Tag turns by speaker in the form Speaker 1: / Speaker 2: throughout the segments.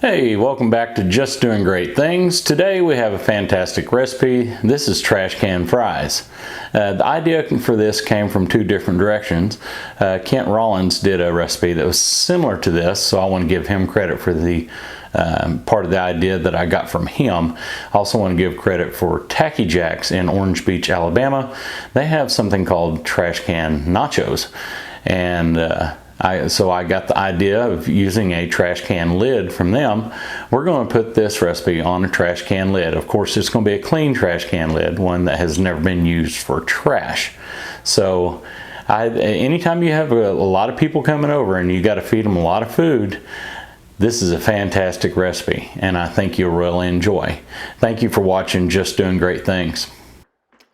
Speaker 1: Hey, welcome back to Just Doing Great Things. Today we have a fantastic recipe. This is trash can fries. The idea for this came from two different directions. Kent Rollins did a recipe that was similar to this, so I want to give him credit for the part of the idea that I got from him. I also want to give credit for Tacky Jacks in Orange Beach, Alabama. They have something called trash can nachos, and so I got the idea of using a trash can lid from them. We're going to put this recipe on a trash can lid. Of course, it's going to be a clean trash can lid, one that has never been used for trash. So anytime you have a lot of people coming over and you got to feed them a lot of food, this is a fantastic recipe, and I think you'll really enjoy. Thank you for watching Just Doing Great Things.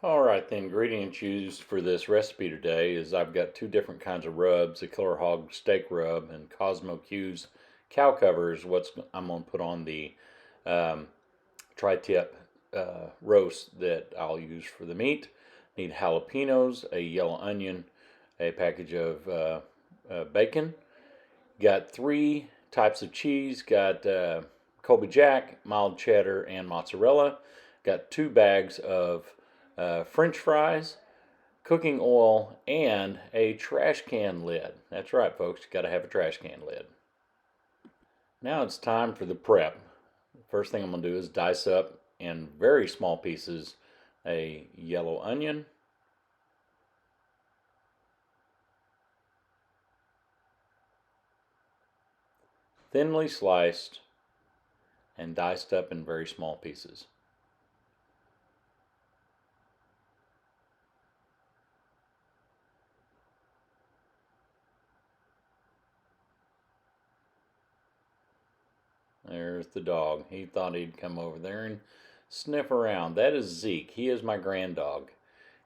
Speaker 1: Alright, the ingredients used for this recipe today is I've got two different kinds of rubs, the Killer Hog steak rub and Cosmo Q's cow covers. What I'm going to put on the tri-tip roast that I'll use for the meat. Need jalapenos, a yellow onion, a package of bacon. Got three types of cheese. Got Colby Jack, mild cheddar, and mozzarella. Got 2 bags of French fries, cooking oil, and a trash can lid. That's right, folks, you got to have a trash can lid. Now it's time for the prep. First thing I'm going to do is dice up in very small pieces a yellow onion, thinly sliced and diced up in very small pieces. There's the dog. He thought he'd come over there and sniff around. That is Zeke. He is my grand dog.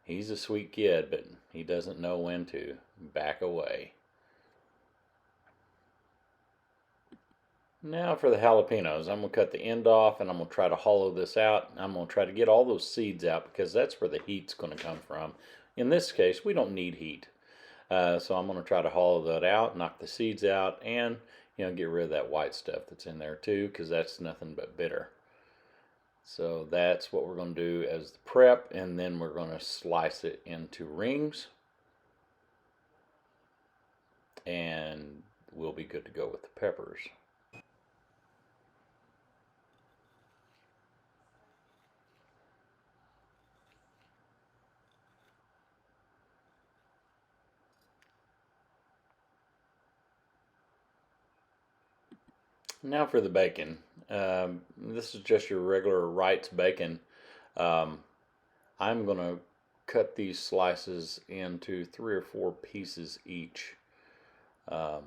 Speaker 1: He's a sweet kid, but he doesn't know when to back away. Now for the jalapenos. I'm going to cut the end off and I'm going to try to hollow this out. I'm going to try to get all those seeds out because that's where the heat's going to come from. In this case, we don't need heat. So I'm going to try to hollow that out, knock the seeds out, and get rid of that white stuff that's in there too, because that's nothing but bitter. So that's what we're going to do as the prep, and then we're going to slice it into rings, and we'll be good to go with the peppers. Now for the bacon. This is just your regular Wright's bacon. I'm going to cut these slices into 3 or 4 pieces each. I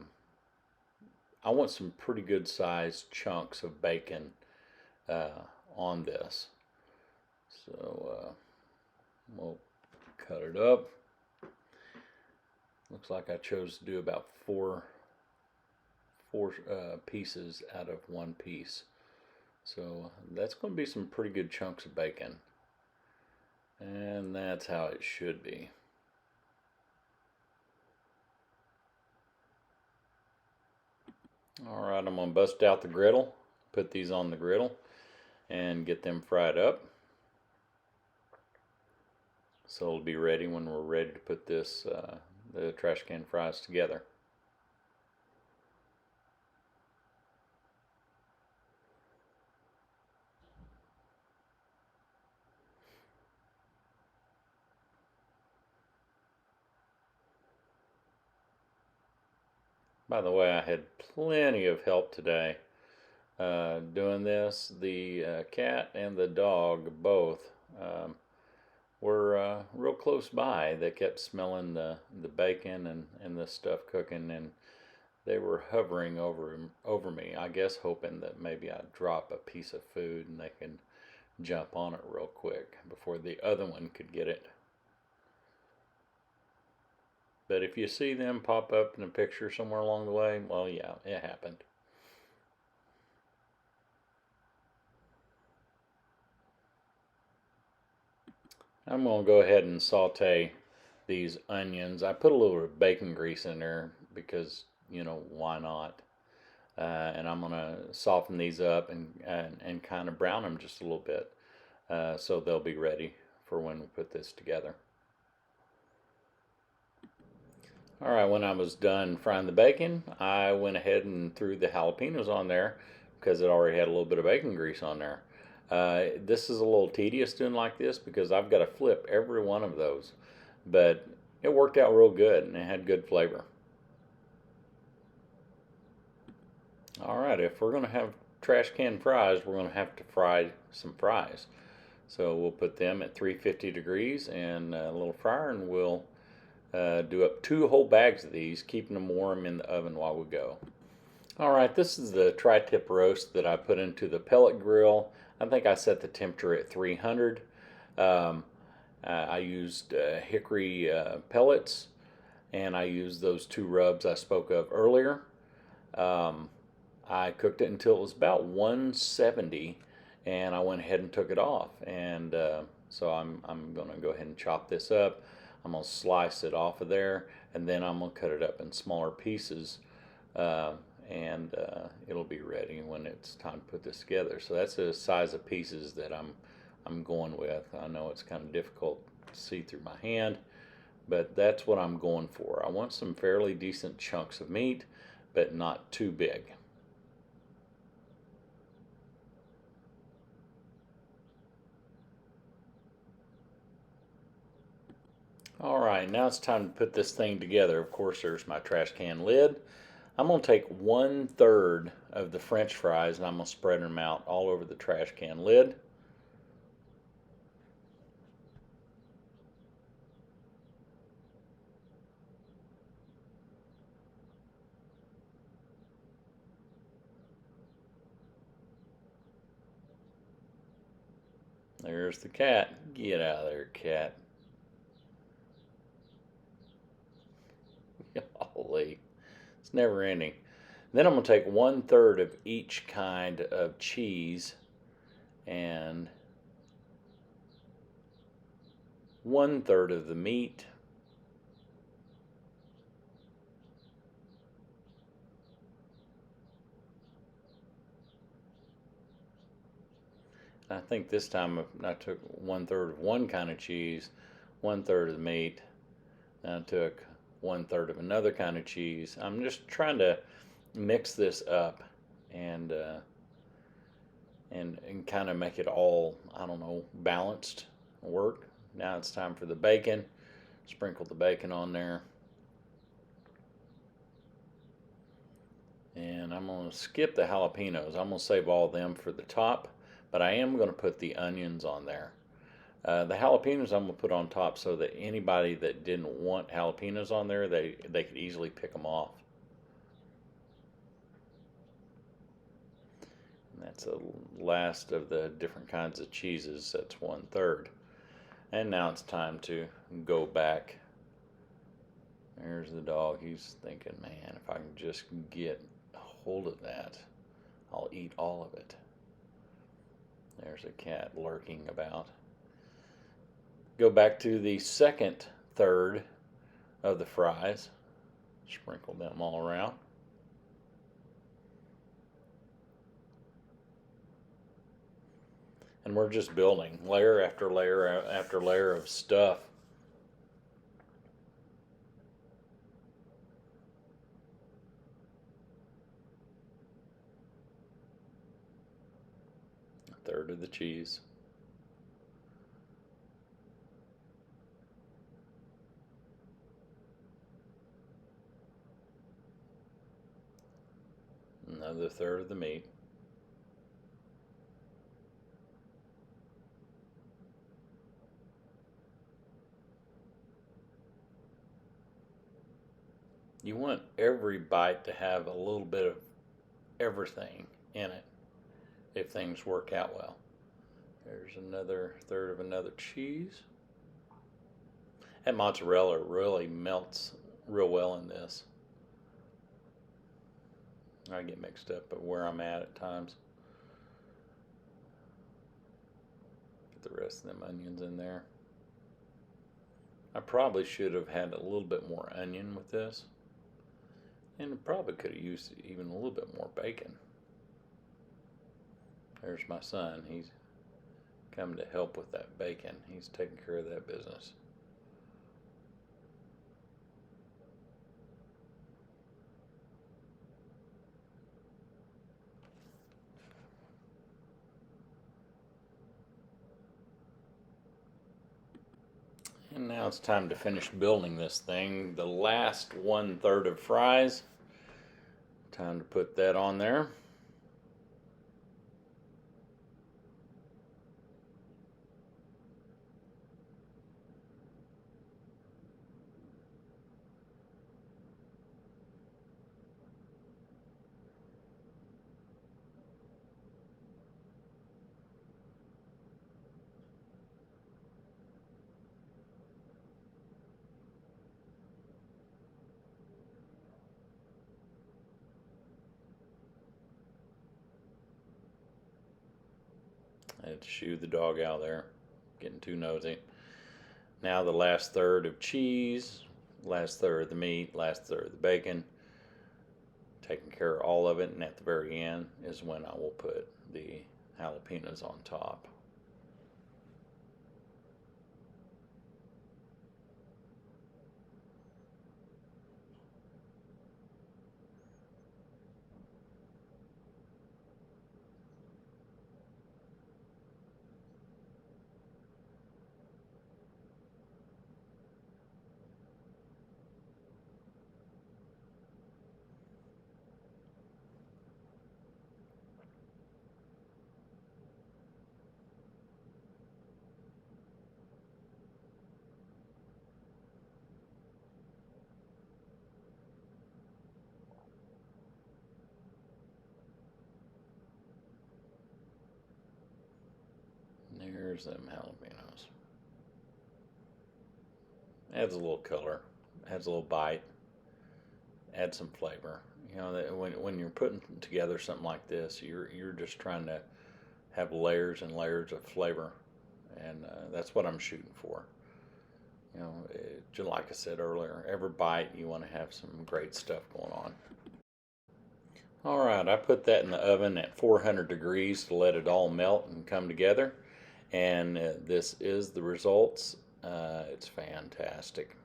Speaker 1: want some pretty good sized chunks of bacon on this. So we'll cut it up. Looks like I chose to do about 4 pieces out of 1 piece. So that's going to be some pretty good chunks of bacon. And that's how it should be. Alright, I'm going to bust out the griddle, put these on the griddle, and get them fried up. So it'll be ready when we're ready to put this, the trash can fries together. By the way, I had plenty of help today doing this. The cat and the dog both were real close by. They kept smelling the bacon and the stuff cooking, and they were hovering over me, I guess hoping that maybe I'd drop a piece of food and they could jump on it real quick before the other one could get it. But if you see them pop up in a picture somewhere along the way, well, yeah, it happened. I'm going to go ahead and saute these onions. I put a little bit of bacon grease in there because, why not? and I'm gonna soften these up and kind of brown them just a little bit, so they'll be ready for when we put this together. All right, when I was done frying the bacon, I went ahead and threw the jalapenos on there because it already had a little bit of bacon grease on there. This is a little tedious doing like this because I've got to flip every one of those, but it worked out real good and it had good flavor. All right, if we're going to have trash can fries, we're going to have to fry some fries. So we'll put them at 350 degrees in a little fryer, and we'll do up 2 whole bags of these, keeping them warm in the oven while we go. Alright, this is the tri-tip roast that I put into the pellet grill. I think I set the temperature at 300. I used hickory pellets, and I used those 2 rubs I spoke of earlier. I cooked it until it was about 170, and I went ahead and took it off. And so I'm going to go ahead and chop this up. I'm going to slice it off of there, and then I'm going to cut it up in smaller pieces, and it'll be ready when it's time to put this together. So that's the size of pieces that I'm going with. I know it's kind of difficult to see through my hand, but that's what I'm going for. I want some fairly decent chunks of meat, but not too big. Alright, now it's time to put this thing together. Of course, there's my trash can lid. I'm going to take 1/3 of the French fries and I'm going to spread them out all over the trash can lid. There's the cat. Get out of there, cat. Holy, it's never ending. Then I'm going to take 1/3 of each kind of cheese and 1/3 of the meat. I think this time I took 1/3 of one kind of cheese, 1/3 of the meat, and I took 1/3 of another kind of cheese. I'm just trying to mix this up and and kind of make it all, I don't know, balanced work. Now it's time for the bacon. Sprinkle the bacon on there. And I'm going to skip the jalapenos. I'm going to save all of them for the top, but I am going to put the onions on there. The jalapenos I'm going to put on top so that anybody that didn't want jalapenos on there, they could easily pick them off. And that's the last of the different kinds of cheeses. That's 1/3. And now it's time to go back. There's the dog. He's thinking, man, if I can just get a hold of that, I'll eat all of it. There's a cat lurking about. Go back to the second third of the fries. Sprinkle them all around. And we're just building layer after layer after layer of stuff. A third of the cheese. Another third of the meat. You want every bite to have a little bit of everything in it if things work out well. There's another third of another cheese. That mozzarella really melts real well in this. I get mixed up at where I'm at times. Get the rest of them onions in there. I probably should have had a little bit more onion with this. And it probably could have used even a little bit more bacon. There's my son. He's coming to help with that bacon. He's taking care of that business. And now it's time to finish building this thing. The last 1/3 of fries. Time to put that on there. I had to shoo the dog out there, getting too nosy. Now the last third of cheese, last third of the meat, last third of the bacon, taking care of all of it, and at the very end is when I will put the jalapenos on top. There's them jalapenos. Adds a little color, adds a little bite, adds some flavor. You know, when you're putting together something like this, you're just trying to have layers and layers of flavor, and that's what I'm shooting for. You know, just like I said earlier, every bite you want to have some great stuff going on. All right, I put that in the oven at 400 degrees to let it all melt and come together. And this is the results. It's fantastic.